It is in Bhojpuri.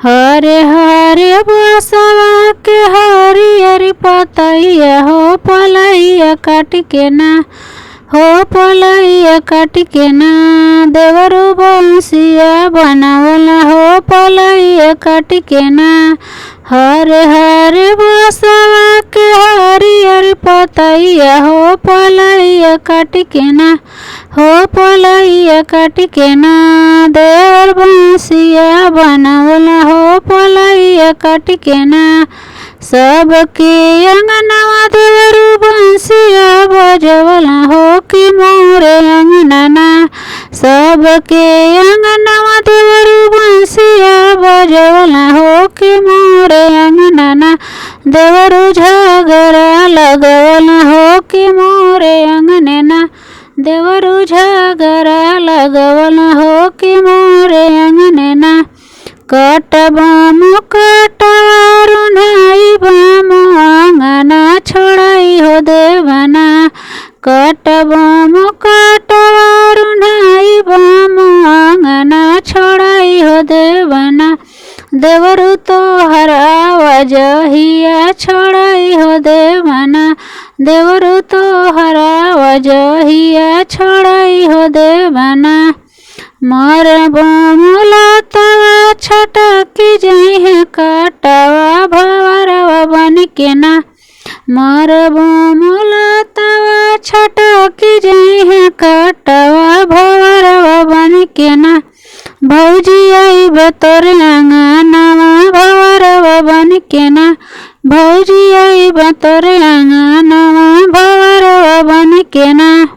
हरे हरे बसवा के हरियर पतैया हो पलैया काट के ना, हो पलैया काट के ना, देवरू बंसिया बनावला हो पलैया काट के ना। हरे हरे बसवा के हरियर पतैया हो पलैया काट के ना, हो पलैया काट के ना, देवर बंसिया बनावला हो पलैया काट के ना। सबके अंगनवा देवरू बंसिया बजवला हो कि मोरे अंगना, सबके अंगनवा देवरू बंसिया बजवला हो कि मोरे अंगना, देवरू झगड़ा लगवला हो कि मोरे अंगना, देवरू झगड़ा लगवला हो कि मोरे अंगना। कटबमु कटवारू नाई बामु अंगना छोड़ाई हो देवना, कटबमु कटवारू नाई बामु अंगना छोड़ाई हो देवना, देवरू तोहर आवाजहिया छोड़ाई हो देवना, देवरू तोहर आवाजहिया छोड़ाई हो देवना। मोर बोमुलतवा छटकी जाई है काटवा भवरवा बन के ना, मोर बोमुलतवा छटकी जाई है काटवा भवरवा बन के ना। भौजी आई बतोर अंगनवा भवरवा बन के ना, भौजी आई बतोर अंगनवा भवरवा बन के ना।